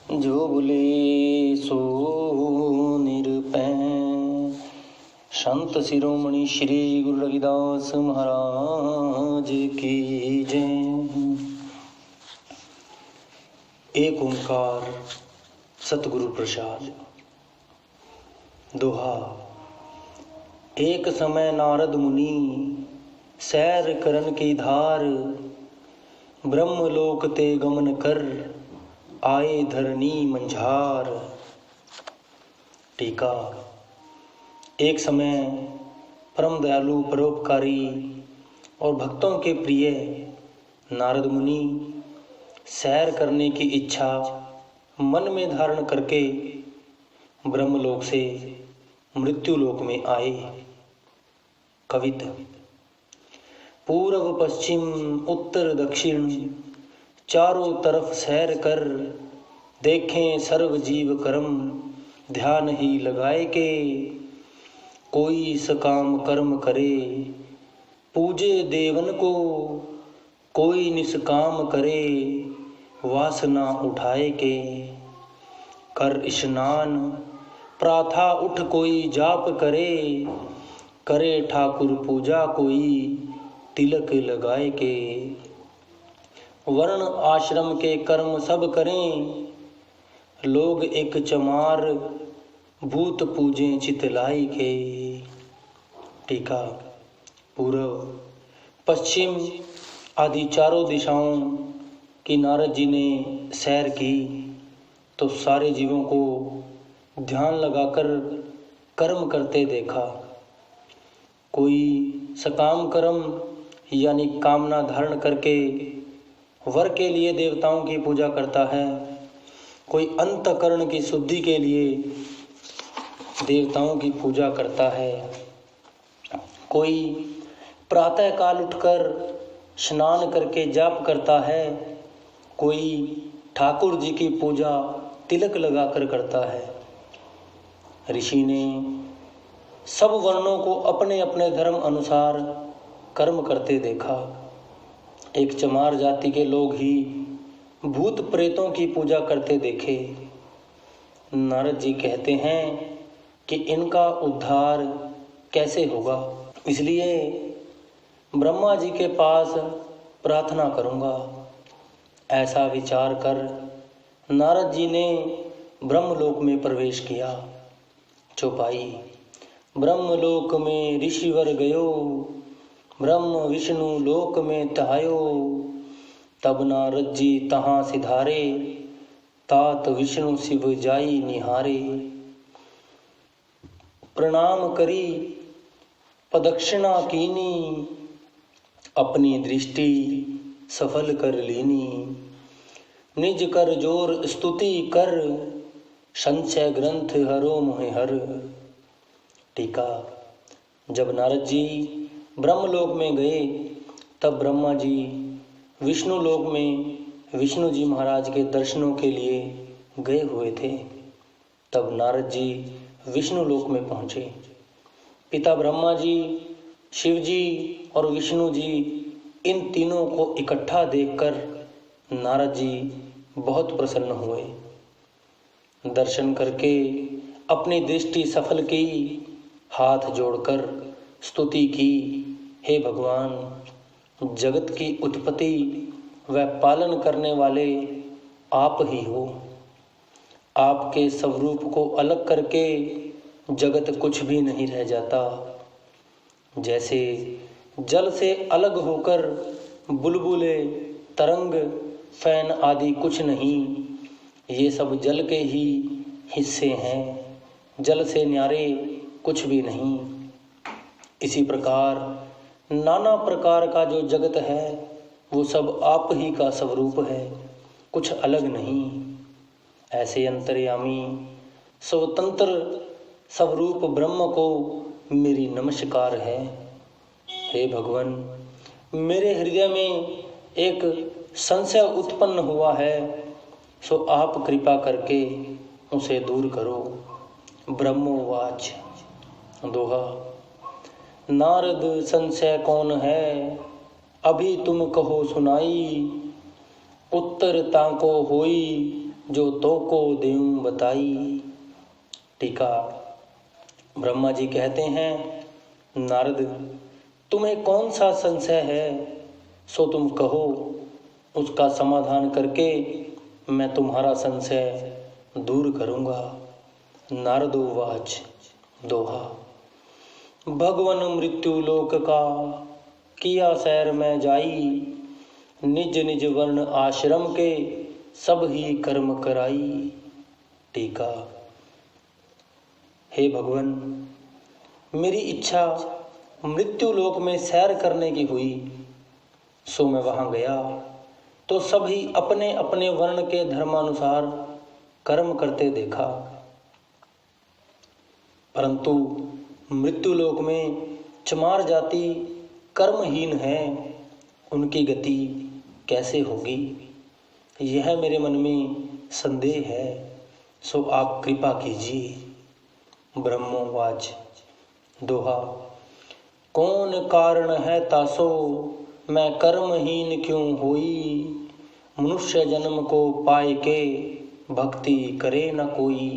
जो बोले सो निरपैं। संत शिरोमणि श्री गुरु रविदास महाराज की जय। एक ओंकार सतगुरु प्रसाद। दोहा। एक समय नारद मुनि सैर करन की धार, ब्रह्मलोक ते गमन कर आए धरनी मंझार। टीका। एक समय परम दयालु परोपकारी और भक्तों के प्रिय नारद मुनि सैर करने की इच्छा मन में धारण करके ब्रह्मलोक से मृत्युलोक में आए। कविता। पूर्व पश्चिम उत्तर दक्षिण चारों तरफ सैर कर, देखें सर्व जीव कर्म ध्यान ही लगाए के। कोई सकाम कर्म करे पूजे देवन को, कोई निष्काम करे वासना उठाए के। कर स्नान प्राथा उठ कोई जाप करे, करे ठाकुर पूजा कोई तिलक लगाए के। वर्ण आश्रम के कर्म सब करें, लोग एक चमार भूत पूजें चितलाई के। टीका। पूर्व पश्चिम आदि चारों दिशाओं की नारद जी ने सैर की तो सारे जीवों को ध्यान लगाकर कर्म करते देखा। कोई सकाम कर्म यानी कामना धारण करके वर के लिए देवताओं की पूजा करता है, कोई अंतःकरण की शुद्धि के लिए देवताओं की पूजा करता है, कोई प्रातः काल उठकर स्नान करके जाप करता है, कोई ठाकुर जी की पूजा तिलक लगाकर करता है। ऋषि ने सब वर्णों को अपने अपने धर्म अनुसार कर्म करते देखा। एक चमार जाति के लोग ही भूत प्रेतों की पूजा करते देखे। नारद जी कहते हैं कि इनका उद्धार कैसे होगा, इसलिए ब्रह्मा जी के पास प्रार्थना करूंगा। ऐसा विचार कर नारद जी ने ब्रह्मलोक में प्रवेश किया। चौपाई। ब्रह्मलोक में ऋषिवर गयो, ब्रह्म विष्णु लोक में तहायो। तब नारद जी तहाँ सिधारे, तात विष्णु शिव जाई निहारे। प्रणाम करी प्रदक्षिणा कीनी, अपनी दृष्टि सफल कर लीनी। निज कर जोर स्तुति कर, संशय ग्रंथ हरो मोहि हर। टीका। जब नारद जी ब्रह्मलोक में गए तब ब्रह्मा जी विष्णु लोक में विष्णु जी महाराज के दर्शनों के लिए गए हुए थे। तब नारद जी विष्णु लोक में पहुँचे। पिता ब्रह्मा जी, शिव जी और विष्णु जी इन तीनों को इकट्ठा देखकर नारद जी बहुत प्रसन्न हुए। दर्शन करके अपनी दृष्टि सफल की, हाथ जोड़कर स्तुति की। हे भगवान, जगत की उत्पत्ति व पालन करने वाले आप ही हो। आपके स्वरूप को अलग करके जगत कुछ भी नहीं रह जाता। जैसे जल से अलग होकर बुलबुले, तरंग, फैन आदि कुछ नहीं, ये सब जल के ही हिस्से हैं। जल से न्यारे कुछ भी नहीं। इसी प्रकार नाना प्रकार का जो जगत है वो सब आप ही का स्वरूप है, कुछ अलग नहीं। ऐसे अंतर्यामी स्वतंत्र स्वरूप ब्रह्म को मेरी नमस्कार है। हे भगवान, मेरे हृदय में एक संशय उत्पन्न हुआ है, सो आप कृपा करके उसे दूर करो। ब्रह्मोवाच। दोहा। नारद संशय कौन है, अभी तुम कहो सुनाई। उत्तर ताको होई जो तो को देऊं बताई। टीका। ब्रह्मा जी कहते हैं, नारद तुम्हें कौन सा संशय है, सो तुम कहो, उसका समाधान करके मैं तुम्हारा संशय दूर करूंगा। नारदोवाच। दोहा। भगवन मृत्यु लोक का किया सैर में जाई, निज निज वर्ण आश्रम के सब ही कर्म कराई। टीका। हे भगवन, मेरी इच्छा मृत्यु लोक में सैर करने की हुई, सो मैं वहां गया तो सभी अपने अपने वर्ण के धर्मानुसार कर्म करते देखा, परंतु मृत्यु लोक में चमार जाति कर्महीन है, उनकी गति कैसे होगी, यह मेरे मन में संदेह है, सो आप कृपा कीजिए। ब्रह्मोवाच। दोहा। कौन कारण है तासो मैं कर्महीन क्यों होई, मनुष्य जन्म को पाए के भक्ति करे न कोई।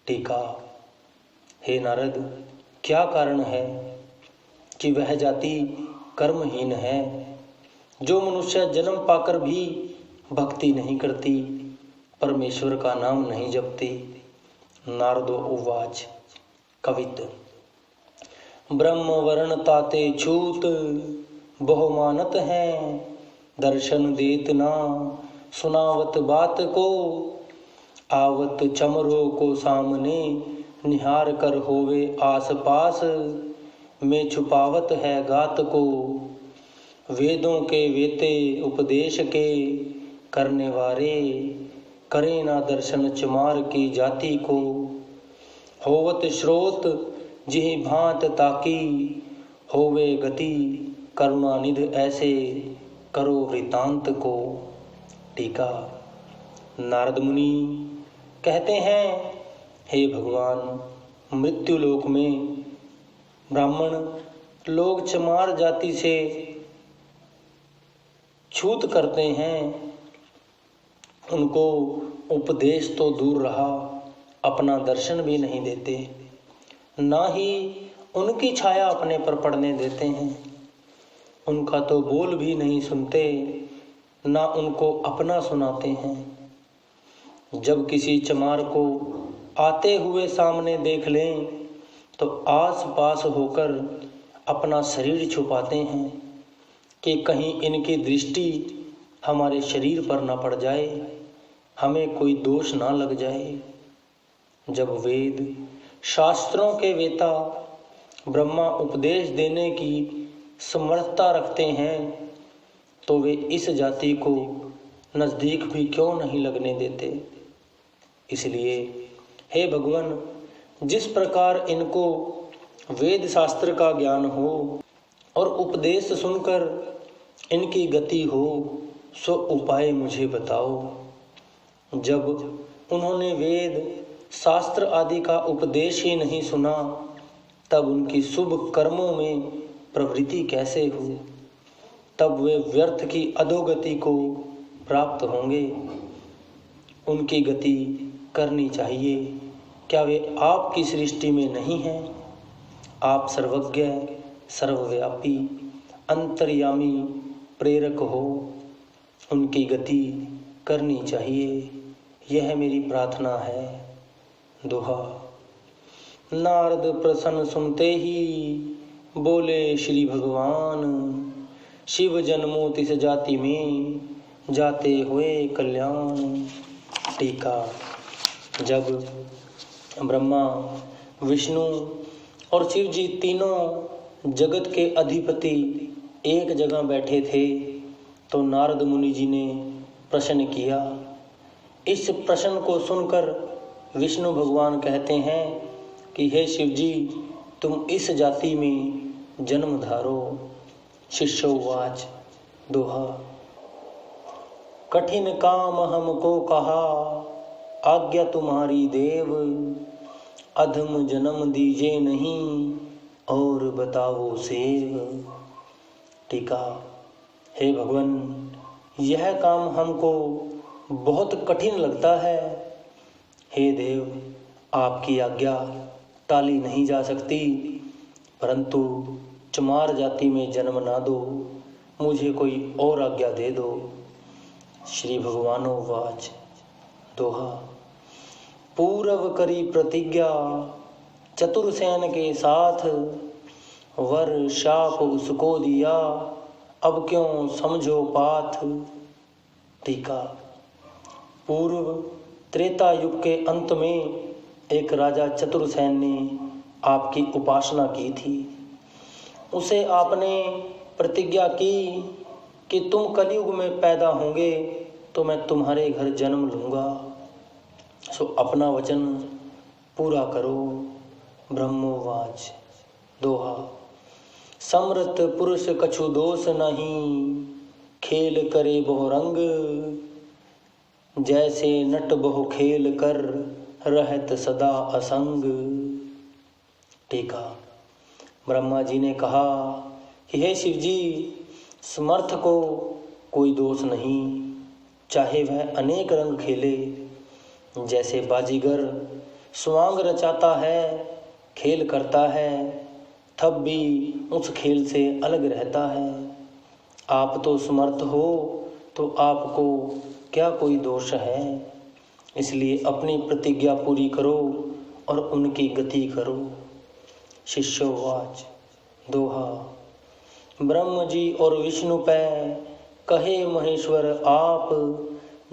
टीका। हे नारद, क्या कारण है कि वह जाति कर्महीन है जो मनुष्य जन्म पाकर भी भक्ति नहीं करती, परमेश्वर का नाम नहीं जपती। नारदो उवाच। कवित। ब्रह्म वर्ण ताते छूत बहुमानत हैं, दर्शन देत ना सुनावत बात को, आवत चमरों को सामने निहार कर होवे आस पास, में छुपावत है गात को, वेदों के वेते उपदेश के करने वारे, करे ना दर्शन चमार की जाति को, होवत स्रोत जिहि भांत ताकी, होवे गति करुणानिध ऐसे, करो वृतांत को। टीका। नारद मुनि कहते हैं, हे भगवान, मृत्यु लोक में ब्राह्मण लोग चमार जाति से छूत करते हैं, उनको उपदेश तो दूर रहा, अपना दर्शन भी नहीं देते, ना ही उनकी छाया अपने पर पड़ने देते हैं, उनका तो बोल भी नहीं सुनते, ना उनको अपना सुनाते हैं। जब किसी चमार को आते हुए सामने देख लें तो आस पास होकर अपना शरीर छुपाते हैं कि कहीं इनकी दृष्टि हमारे शरीर पर न पड़ जाए, हमें कोई दोष ना लग जाए। जब वेद शास्त्रों के वेता ब्रह्मा उपदेश देने की समर्थता रखते हैं तो वे इस जाति को नज़दीक भी क्यों नहीं लगने देते। इसलिए हे भगवान, जिस प्रकार इनको वेद शास्त्र का ज्ञान हो और उपदेश सुनकर इनकी गति हो, सो उपाय मुझे बताओ। जब उन्होंने वेद शास्त्र आदि का उपदेश ही नहीं सुना, तब उनकी शुभ कर्मों में प्रवृत्ति कैसे हो, तब वे व्यर्थ की अधोगति को प्राप्त होंगे। उनकी गति करनी चाहिए। क्या वे आपकी सृष्टि में नहीं हैं? आप सर्वज्ञ, सर्वव्यापी, अंतर्यामी, प्रेरक हो, उनकी गति करनी चाहिए, यह मेरी प्रार्थना है। दोहा। नारद प्रसन्न सुनते ही बोले श्री भगवान, शिव जन्मो तिस जाति में जाते हुए कल्याण। टीका। जब ब्रह्मा, विष्णु और शिव जी तीनों जगत के अधिपति एक जगह बैठे थे तो नारद मुनि जी ने प्रश्न किया। इस प्रश्न को सुनकर विष्णु भगवान कहते हैं कि हे शिव जी, तुम इस जाति में जन्म धारो। शिष्योवाच। दोहा। कठिन काम हमको कहा, आज्ञा तुम्हारी देव, अधम जन्म दीजे नहीं और बताओ सेव। टीका। हे भगवान, यह काम हमको बहुत कठिन लगता है। हे देव, आपकी आज्ञा टाली नहीं जा सकती, परंतु चमार जाति में जन्म ना दो, मुझे कोई और आज्ञा दे दो। श्री भगवानोवाच। दोहा। पूर्व करी प्रतिज्ञा चतुरसेन के साथ, वर शाप उसको दिया, अब क्यों समझो पाथ। टीका। पूर्व त्रेता युग के अंत में एक राजा चतुरसेन ने आपकी उपासना की थी। उसे आपने प्रतिज्ञा की कि तुम कलयुग में पैदा होंगे तो मैं तुम्हारे घर जन्म लूँगा, सो अपना वचन पूरा करो। ब्रह्मोवाच। दोहा। समर्थ पुरुष कछु दोष नहीं, खेल करे बहु रंग, जैसे नट बहु खेल कर, रहत सदा असंग। टीका। ब्रह्मा जी ने कहा कि हे शिव जी, समर्थ को कोई दोष नहीं, चाहे वह अनेक रंग खेले। जैसे बाजीगर स्वांग रचाता है, खेल करता है, तब भी उस खेल से अलग रहता है। आप तो समर्थ हो, तो आपको क्या कोई दोष है। इसलिए अपनी प्रतिज्ञा पूरी करो और उनकी गति करो। शिष्योवाच। दोहा। ब्रह्म जी और विष्णु पै कहे महेश्वर आप,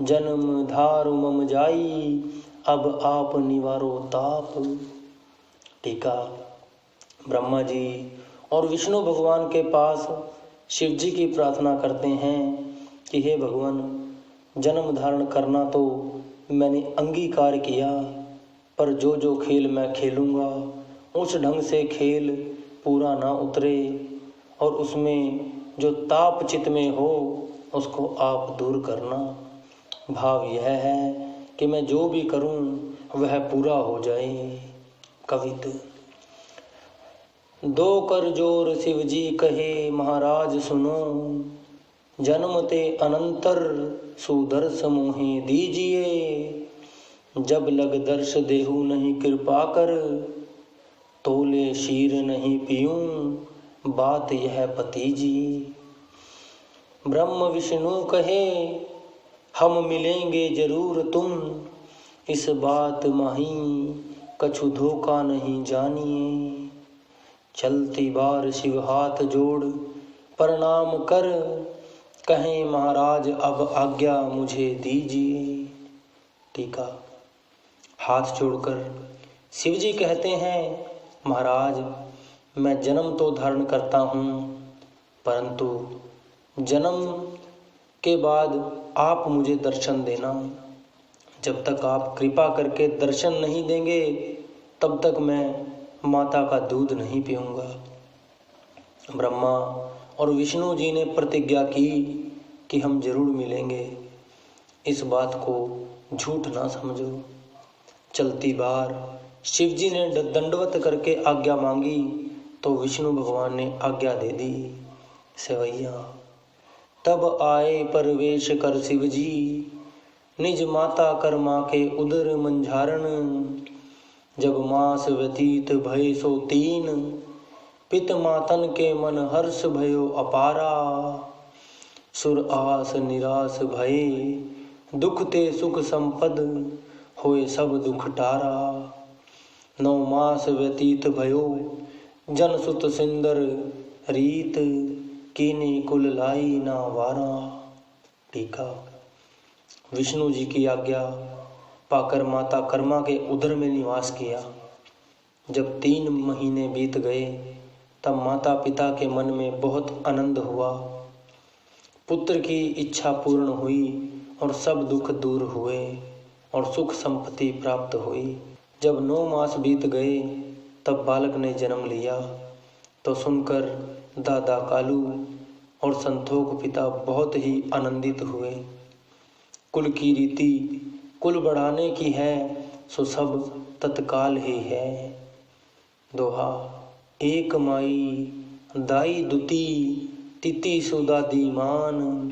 जन्म धारु मम जाई, अब आप निवारो ताप। टीका। ब्रह्मा जी और विष्णु भगवान के पास शिव जी की प्रार्थना करते हैं कि हे भगवान, जन्म धारण करना तो मैंने अंगीकार किया, पर जो जो खेल मैं खेलूँगा उस ढंग से खेल पूरा ना उतरे, और उसमें जो ताप चित्त में हो उसको आप दूर करना। भाव यह है कि मैं जो भी करूं वह पूरा हो जाए। कवित। दो कर जोर शिव जी कहे महाराज सुनो, जन्मते अनंतर सुदर्श मोहे दीजिए, जब लग दर्श देहु नहीं कृपा कर, तोले शीर नहीं पीऊं बात यह पति जी। ब्रह्म विष्णु कहे हम मिलेंगे जरूर तुम, इस बात माही कछु धोखा नहीं जानिए। चलती बार शिव हाथ जोड़ प्रणाम कर, कहें महाराज अब आज्ञा मुझे दीजिए। टीका। हाथ जोड़कर शिव जी कहते हैं, महाराज मैं जन्म तो धारण करता हूँ, परंतु जन्म के बाद आप मुझे दर्शन देना। जब तक आप कृपा करके दर्शन नहीं देंगे तब तक मैं माता का दूध नहीं पीऊँगा। ब्रह्मा और विष्णु जी ने प्रतिज्ञा की कि हम जरूर मिलेंगे, इस बात को झूठ ना समझो। चलती बार शिव जी ने दंडवत करके आज्ञा मांगी तो विष्णु भगवान ने आज्ञा दे दी। सेवैया। तब आए परवेश कर शिव जी, निज माता कर माँ के उदर मंझारण, जब मास व्यतीत भय सो तीन, पित मातन के मन हर्ष भयो अपारा, सुर आस निराश भये, दुख ते सुख संपद, होए सब दुख टारा। 9 मास व्यतीत भयो, जन सुत सिंदर रीत, कीनी कुल लाई ना वारा। टीका। विष्णु जी की आज्ञा पाकर माता कर्मा के उदर में निवास किया। जब 3 महीने बीत गए तब माता पिता के मन में बहुत आनंद हुआ। पुत्र की इच्छा पूर्ण हुई और सब दुख दूर हुए और सुख संपत्ति प्राप्त हुई। जब 9 मास बीत गए तब बालक ने जन्म लिया तो सुनकर दादा कालू और संतोष पिता बहुत ही आनंदित हुए। कुल की रीति कुल बढ़ाने की है, सो सब तत्काल ही है। दोहा। एक माई दाई दुती, तिति सुदादी मान,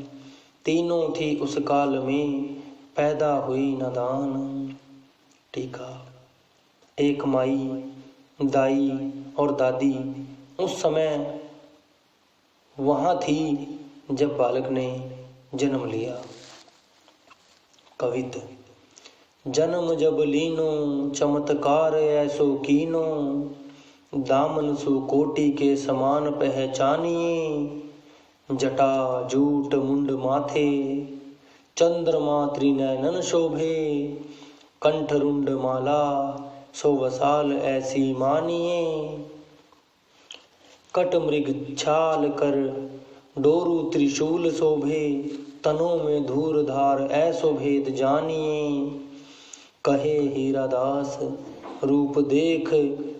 तीनों थी उस काल में, पैदा हुई नादान। टीका। एक माई, दाई और दादी उस समय वहाँ थी जब बालक ने जन्म लिया। कवित। जन्म जब लीनो चमत्कार ऐसो कीनो, दामन सु कोटि के समान पहचानिए। जटा जूट मुंड माथे, चंद्रमा त्रिनयन शोभे, कंठ रुंड माला सो वसाल ऐसी मानिए। कट मृग छाल कर डोरु त्रिशूल शोभे, तनों में धूर धार ऐसो भेद जानिए। कहे हीरादास रूप देख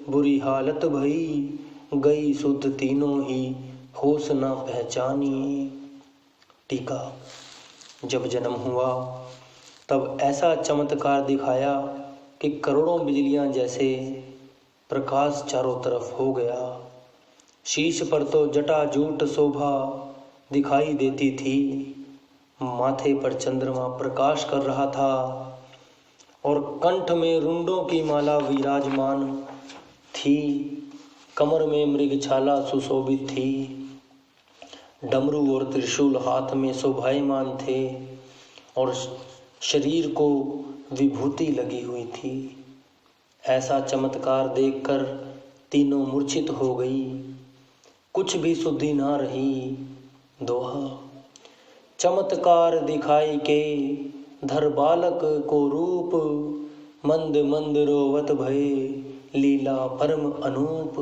बुरी हालत भई, गई सुध तीनों ही होश न पहचानिए। टीका। जब जन्म हुआ तब ऐसा चमत्कार दिखाया कि करोड़ों बिजलियां जैसे प्रकाश चारों तरफ हो गया। शीश पर तो जटा जूट शोभा दिखाई देती थी, माथे पर चंद्रमा प्रकाश कर रहा था और कंठ में रुंडों की माला विराजमान थी। कमर में मृगछाला सुशोभित थी। डमरू और त्रिशूल हाथ में शोभायमान थे और शरीर को विभूति लगी हुई थी। ऐसा चमत्कार देखकर तीनों मूर्छित हो गई, कुछ भी सुधि ना रही। दोहा। चमत्कार दिखाई के धर बालक को रूप, मंद मंद रोवत भये लीला परम अनूप।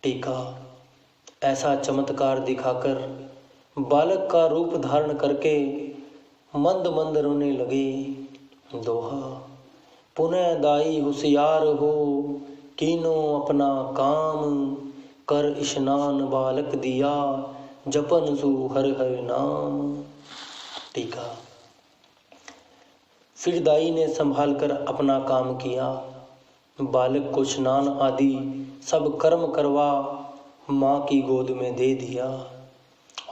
टीका। ऐसा चमत्कार दिखाकर बालक का रूप धारण करके मंद मंद रोने लगे। दोहा। पुनः दाई होशियार हो, कीनो अपना काम, कर स्नान बालक दिया, जपन सु हर हर नाम। टीका। फिर दाई ने संभाल कर अपना काम किया, बालक को स्नान आदि सब कर्म करवा माँ की गोद में दे दिया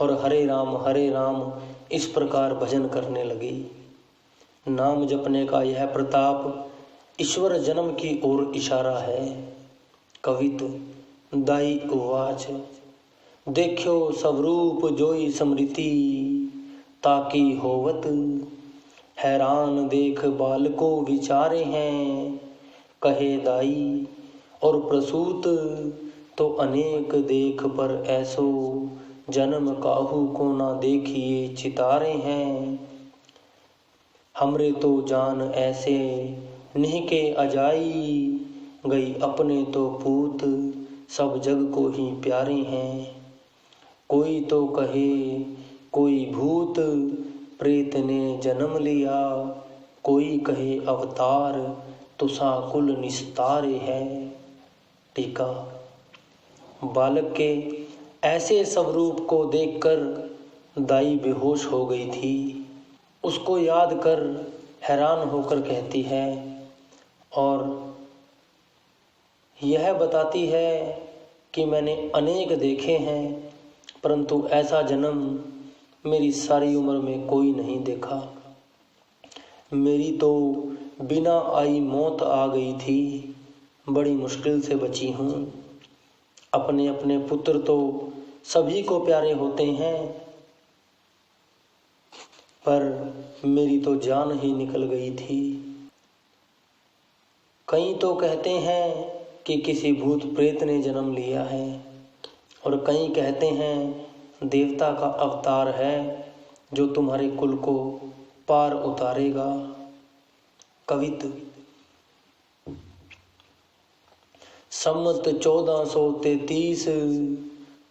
और हरे राम इस प्रकार भजन करने लगी। नाम जपने का यह प्रताप ईश्वर जन्म की ओर इशारा है। कवित। दाई उवाच, देखो सब रूप जोई स्मृति, ताकि होवत हैरान देख बालको विचारे हैं। कहे दाई और प्रसूत तो अनेक देख पर ऐसो, जन्म काहू को ना देखिए चितारे हैं। हमरे तो जान ऐसे निहके अजाई, गई अपने तो पूत सब जग को ही प्यारे हैं। कोई तो कहे कोई भूत प्रेत ने जन्म लिया, कोई कहे अवतार तुसा कुल निस्तारे है। टीका। बालक के ऐसे स्वरूप को देखकर दाई बेहोश हो गई थी। उसको याद कर हैरान होकर कहती है और यह बताती है कि मैंने अनेक देखे हैं, परंतु ऐसा जन्म मेरी सारी उम्र में कोई नहीं देखा। मेरी तो बिना आई मौत आ गई थी, बड़ी मुश्किल से बची हूँ। अपने अपने पुत्र तो सभी को प्यारे होते हैं, पर मेरी तो जान ही निकल गई थी। कई तो कहते हैं कि किसी भूत प्रेत ने जन्म लिया है और कई कहते हैं देवता का अवतार है जो तुम्हारे कुल को पार उतारेगा। कवित। सम्मत 1433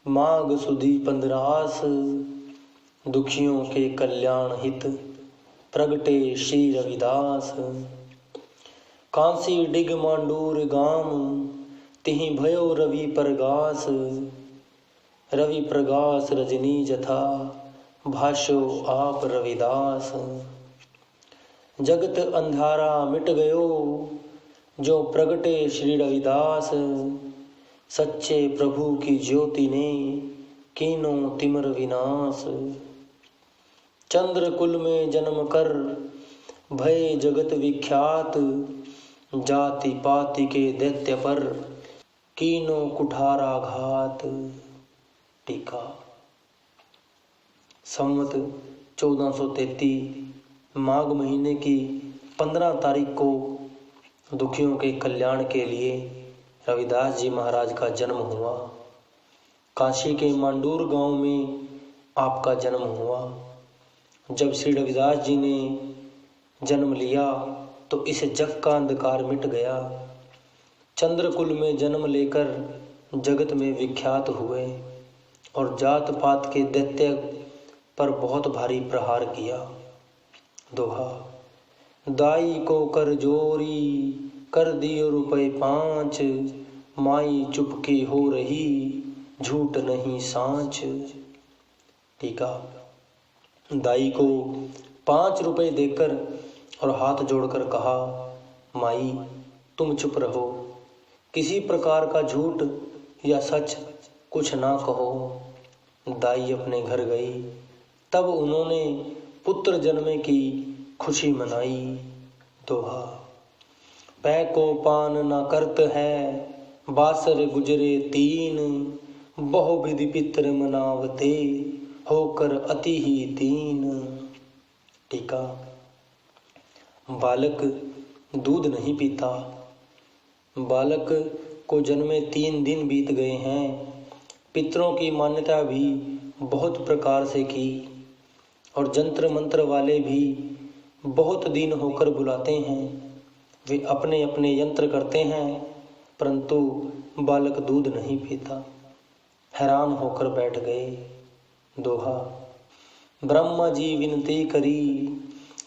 माघ सुदी 15 दुखियों के कल्याण हित प्रगटे श्री रविदास। कांसी डिग मांडूर गाम तिहि भयो रवि प्रगास। रवि प्रगास रजनी जथा भाष्यो आप रविदास। जगत अंधारा मिट गयो जो प्रगटे श्री रविदास। सच्चे प्रभु की ज्योति ने कीनो तिमर विनाश। चंद्र कुल में जन्म कर भय जगत विख्यात, जाति पाति के दैत्य पर कीनो कुठारा घात। टीका। संवत 1433 माघ महीने की 15 तारीख को दुखियों के कल्याण के लिए रविदास जी महाराज का जन्म हुआ। काशी के मांडूर गांव में आपका जन्म हुआ। जब श्री रविदास जी ने जन्म लिया तो इस जग का अंधकार मिट गया। चंद्रकुल में जन्म लेकर जगत में विख्यात हुए और जात पात के दैत्य पर बहुत भारी प्रहार किया। दोहा। दाई को कर जोरी कर दियो रुपए 5, माई चुपके हो रही झूठ नहीं सांच। टीका। दाई को 5 रुपए देकर और हाथ जोड़कर कहा, माई तुम चुप रहो, किसी प्रकार का झूठ या सच कुछ ना कहो। दाई अपने घर गई। तब उन्होंने पुत्र जन्मे की खुशी मनाई। दोहा। पै को पान न करत है, बासर गुजरे 3, बहुविधि पितर मनावते, होकर अति ही दीन। टीका। बालक दूध नहीं पीता। बालक को जन्मे 3 दिन बीत गए हैं। पितरों की मान्यता भी बहुत प्रकार से की और जंत्र मंत्र वाले भी बहुत दिन होकर बुलाते हैं। वे अपने अपने यंत्र करते हैं, परंतु बालक दूध नहीं पीता। हैरान होकर बैठ गए। दोहा। ब्रह्मा जी विनती करी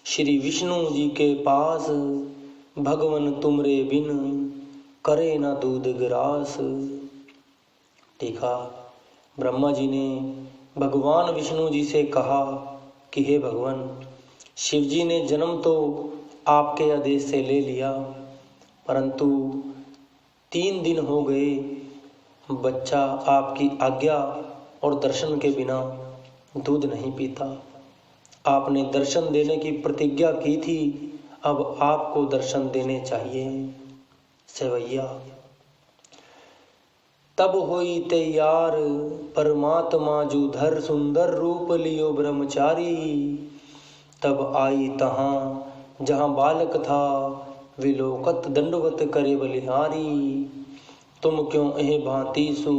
श्री विष्णु जी के पास, भगवन तुमरे बिन करे ना दूध ग्रास। टीका। ब्रह्मा जी ने भगवान विष्णु जी से कहा कि हे भगवान, शिव जी ने जन्म तो आपके आदेश से ले लिया, परंतु 3 दिन हो गए बच्चा आपकी आज्ञा और दर्शन के बिना दूध नहीं पीता। आपने दर्शन देने की प्रतिज्ञा की थी, अब आपको दर्शन देने चाहिए। सेवैया। तब होई तैयार परमात्मा जूधर, सुंदर रूप लियो ब्रह्मचारी। तब आई तहाँ जहाँ बालक था, विलोकत दंडवत करे बलिहारी। तुम क्यों एह भांति सु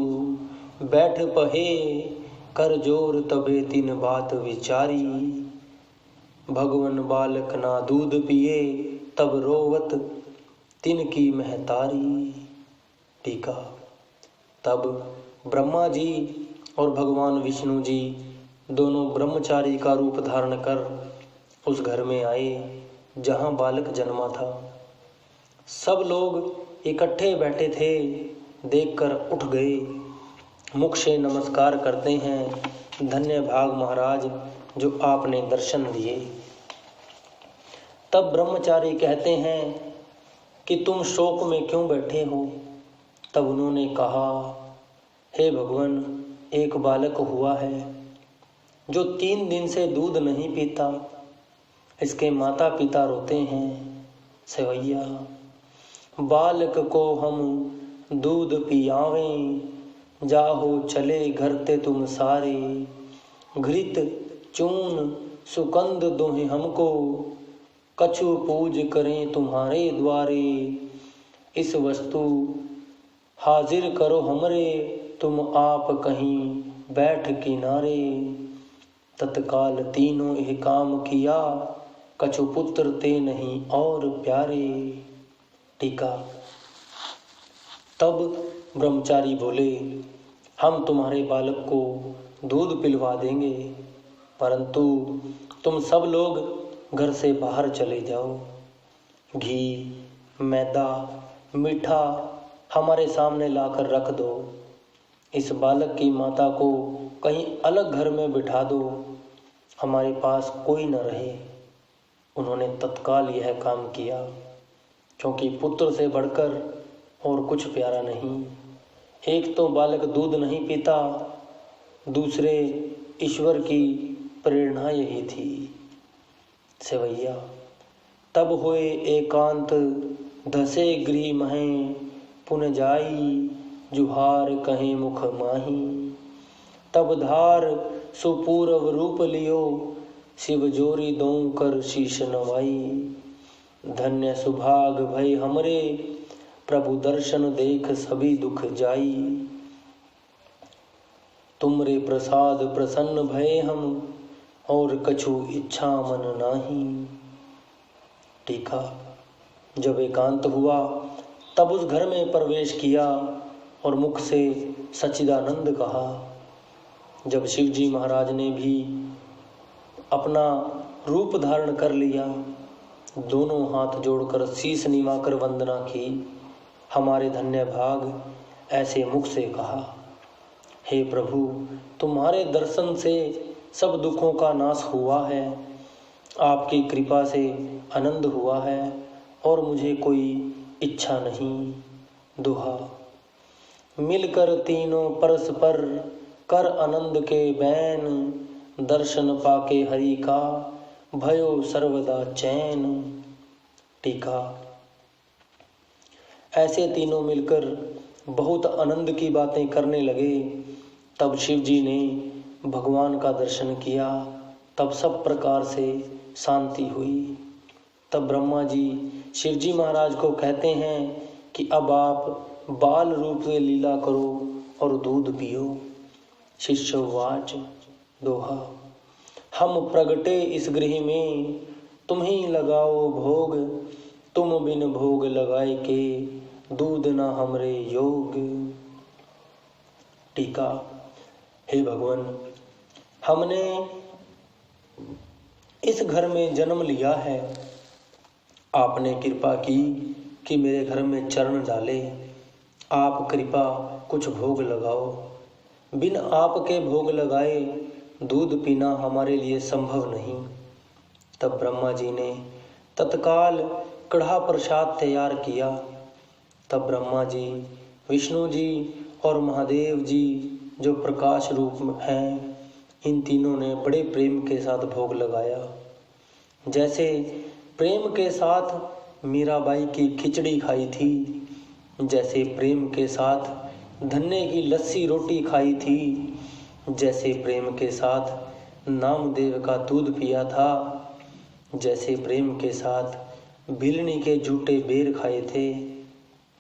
बैठ पहे, कर जोर तबे 3 बात विचारी। भगवन बालक ना दूध पिए, तब रोवत तिनकी महतारी। टीका। तब ब्रह्मा जी और भगवान विष्णु जी दोनों ब्रह्मचारी का रूप धारण कर उस घर में आए जहाँ बालक जन्मा था। सब लोग इकट्ठे बैठे थे, देखकर उठ गए, मुख से नमस्कार करते हैं, धन्य भाग महाराज जो आपने दर्शन दिए। तब ब्रह्मचारी कहते हैं कि तुम शोक में क्यों बैठे हो। तब उन्होंने कहा, हे भगवान, एक बालक हुआ है जो 3 दिन से दूध नहीं पीता। इसके माता पिता रोते हैं। सेवैया। बालक को हम दूध पियावें, जाहो चले घर ते तुम सारे। घृत चून सुकंद दोहे हमको, कछु पूज करें तुम्हारे द्वारे। इस वस्तु हाजिर करो हमरे, तुम आप कहीं बैठ किनारे। तत्काल तीनों यह काम किया, कछु पुत्र ते नहीं और प्यारे। टीका। तब ब्रह्मचारी बोले, हम तुम्हारे बालक को दूध पिलवा देंगे, परंतु तुम सब लोग घर से बाहर चले जाओ। घी, मैदा, मीठा हमारे सामने लाकर रख दो। इस बालक की माता को कहीं अलग घर में बिठा दो, हमारे पास कोई न रहे। उन्होंने तत्काल यह काम किया, क्योंकि पुत्र से बढ़कर और कुछ प्यारा नहीं। एक तो बालक दूध नहीं पीता, दूसरे ईश्वर की प्रेरणा यही थी। सेवैया तब होए एकांत धसे गृह महें, पुन जाई जुहार कहे मुख माही। तब धार सुपूर्व रूप लियो, शिव जोरी दौं कर शीश नवाई। धन्य सुभाग भय हमरे, प्रभु दर्शन देख सभी दुख जाई। तुमरे प्रसाद प्रसन्न भय हम, और कछु इच्छा मन नाही। टीका। जब एकांत हुआ तब उस घर में प्रवेश किया और मुख से सच्चिदानंद कहा। जब शिवजी महाराज ने भी अपना रूप धारण कर लिया, दोनों हाथ जोड़कर शीश निवाकर वंदना की। हमारे धन्य भाग, ऐसे मुख से कहा, हे प्रभु, तुम्हारे दर्शन से सब दुखों का नाश हुआ है, आपकी कृपा से आनंद हुआ है और मुझे कोई इच्छा नहीं। दोहा। मिलकर तीनों परस्पर कर आनंद के बैन, दर्शन पाके हरि का भयो सर्वदा चैन। टीका। ऐसे तीनों मिलकर बहुत आनंद की बातें करने लगे। तब शिव जी ने भगवान का दर्शन किया, तब सब प्रकार से शांति हुई। तब ब्रह्मा जी शिव जी महाराज को कहते हैं कि अब आप बाल रूप में लीला करो और दूध पियो। शिष्यवाच। दोहा। हम प्रगटे इस गृह में, तुम ही लगाओ भोग, तुम बिन भोग लगाए के, दूध न हमरे योग। टीका। हे भगवान, हमने इस घर में जन्म लिया है, आपने कृपा की कि मेरे घर में चरण डाले। आप कृपा कुछ भोग लगाओ। बिन आपके भोग लगाए दूध पीना हमारे लिए संभव नहीं। तब ब्रह्मा जी ने तत्काल कढ़ा प्रसाद तैयार किया। तब ब्रह्मा जी, विष्णु जी और महादेव जी जो प्रकाश रूप में हैं, इन तीनों ने बड़े प्रेम के साथ भोग लगाया। जैसे प्रेम के साथ मीराबाई की खिचड़ी खाई थी, जैसे प्रेम के साथ धन्य की लस्सी रोटी खाई थी, जैसे प्रेम के साथ नामदेव का दूध पिया था, जैसे प्रेम के साथ भिलनी के झूठे बेर खाए थे,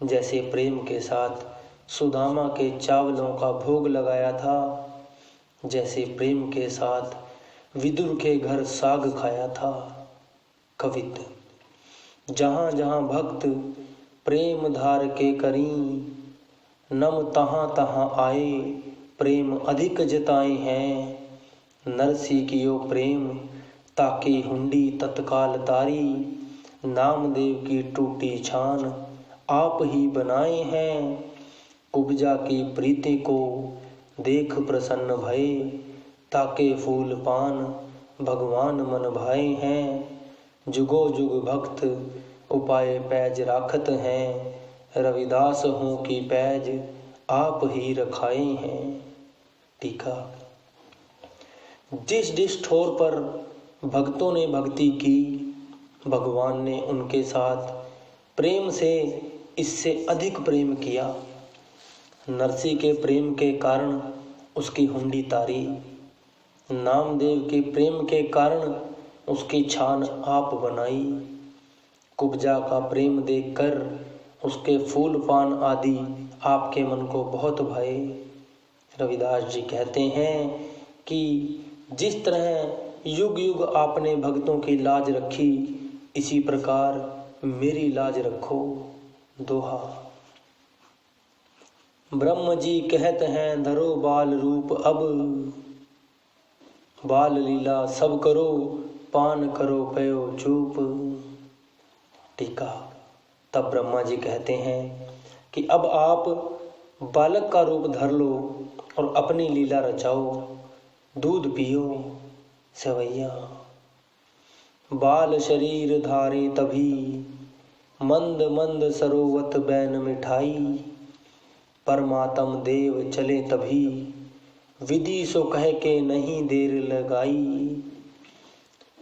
जैसे प्रेम के साथ सुदामा के चावलों का भोग लगाया था, जैसे प्रेम के साथ विदुर के घर साग खाया था। कवित। जहाँ जहाँ भक्त प्रेम धार के करी, नम तहाँ तहाँ आए प्रेम अधिक जताए हैं। नरसी कियो प्रेम ताकि हुंडी तत्काल तारी, नामदेव की टूटी छान आप ही बनाए हैं। कुब्जा की प्रीति को देख प्रसन्न भये, ताके फूल पान भगवान मन भाए हैं। जुगो जुग भक्त उपाय पैज राखत हैं, रविदास हों की पैज आप ही रखाए हैं। टीका। जिस जिस ठोर पर भक्तों ने भक्ति की, भगवान ने उनके साथ प्रेम से इससे अधिक प्रेम किया। नरसी के प्रेम के कारण उसकी हुंडी तारी, नामदेव के प्रेम के कारण उसकी छान आप बनाई। कुब्जा का प्रेम देखकर उसके फूल पान आदि आपके मन को बहुत भाए। रविदास जी कहते हैं कि जिस तरह युग युग आपने भक्तों की लाज रखी, इसी प्रकार मेरी लाज रखो। दोहा। ब्रह्म जी कहते हैं धरो बाल रूप अब, बाल लीला सब करो पान करो पयो चूप। टीका। तब ब्रह्मा जी कहते हैं कि अब आप बालक का रूप धर लो और अपनी लीला रचाओ, दूध पियो। सेवैया। बाल शरीर धारे तभी, मंद मंद सरोवत बैन मिठाई। परमात्म देव चले तभी, विधि सो कह के नहीं देर लगाई।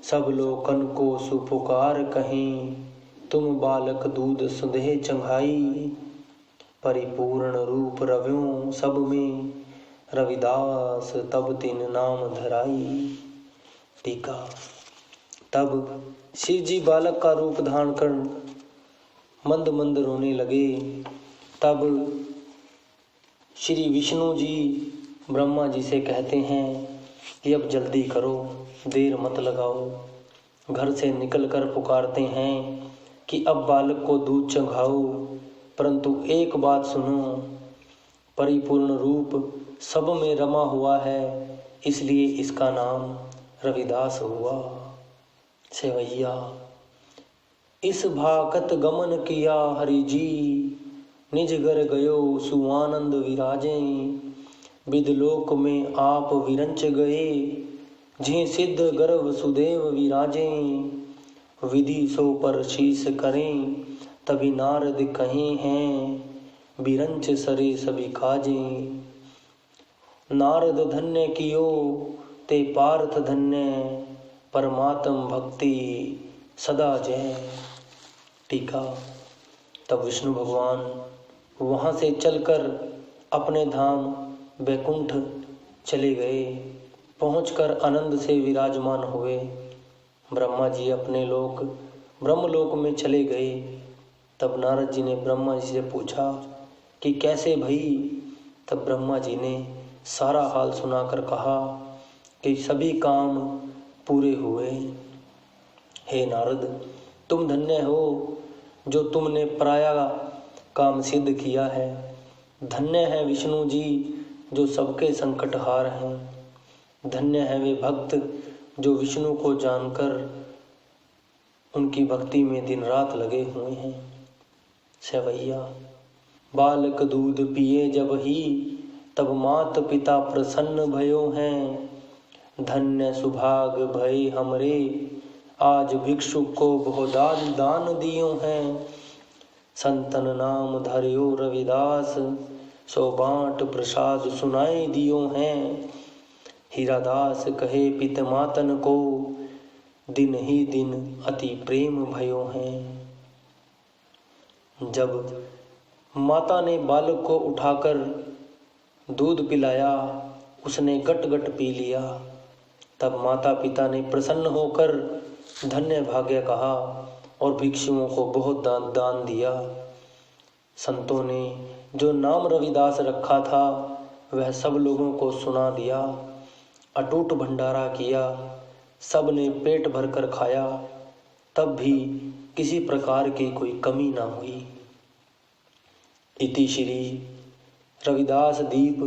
सब लोकन को सुपुकार कहें, तुम बालक दूध सुधे चंघाई। परिपूर्ण रूप रव्यों सब में, रविदास तब तीन नाम धराई। टीका। तब शिव जी बालक का रूप धारण कर मंद मंद रोने लगे। तब श्री विष्णु जी ब्रह्मा जी से कहते हैं कि अब जल्दी करो, देर मत लगाओ। घर से निकलकर पुकारते हैं कि अब बालक को दूध चढ़ाओ, परंतु एक बात सुनो, परिपूर्ण रूप सब में रमा हुआ है, इसलिए इसका नाम रविदास हुआ। सेवैया। इस भाकत गमन किया हरि जी, निज घर गयो सुआनंद विराजे। विदलोक में आप विरंच गए, जे सिद्ध गर्भ सुदेव विराजे। विधि सो पर शीस करें, तभी नारद कहे हैं, विरंच सरे सभी काजे। नारद धन्य कियो ते पार्थ धन्य, परमात्म भक्ति सदा जय। टीका। तब विष्णु भगवान वहाँ से चलकर अपने धाम वैकुंठ चले गए। पहुंचकर आनंद से विराजमान हुए। ब्रह्मा जी अपने लोक ब्रह्मलोक में चले गए। तब नारद जी ने ब्रह्मा जी से पूछा कि कैसे भई। तब ब्रह्मा जी ने सारा हाल सुनाकर कहा कि सभी काम पूरे हुए। हे नारद, तुम धन्य हो जो तुमने पराया काम सिद्ध किया है। धन्य है विष्णु जी जो सबके संकटहार हैं। धन्य है वे भक्त जो विष्णु को जानकर उनकी भक्ति में दिन रात लगे हुए हैं। सेवैया। बालक दूध पिए जब ही, तब मात पिता प्रसन्न भयो हैं। धन्य सुभाग भय हमरे, आज भिक्षु को बहुदान दान दियो हैं। संतन नाम धर्यो रविदास, सो बाँट प्रसाद सुनाए दियो हैं। हीरादास कहे पित मातन को, दिन ही दिन अति प्रेम भयो हैं। जब माता ने बालक को उठाकर दूध पिलाया, उसने गट गट पी लिया। तब माता पिता ने प्रसन्न होकर धन्य भाग्य कहा और भिक्षुओं को बहुत दान दिया। संतों ने जो नाम रविदास रखा था वह सब लोगों को सुना दिया। अटूट भंडारा किया, सब ने पेट भरकर खाया, तब भी किसी प्रकार की कोई कमी ना हुई। इति श्री रविदास दीप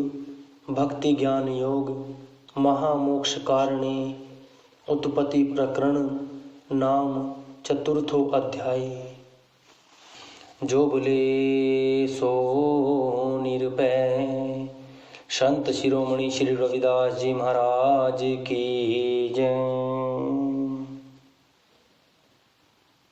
भक्ति ज्ञान योग महामोक्ष कारणे उत्पत्ति प्रकरण नाम चतुर्थो अध्याय। जो बोले सो निरपै। संत शिरोमणि श्री रविदास जी महाराज की जय।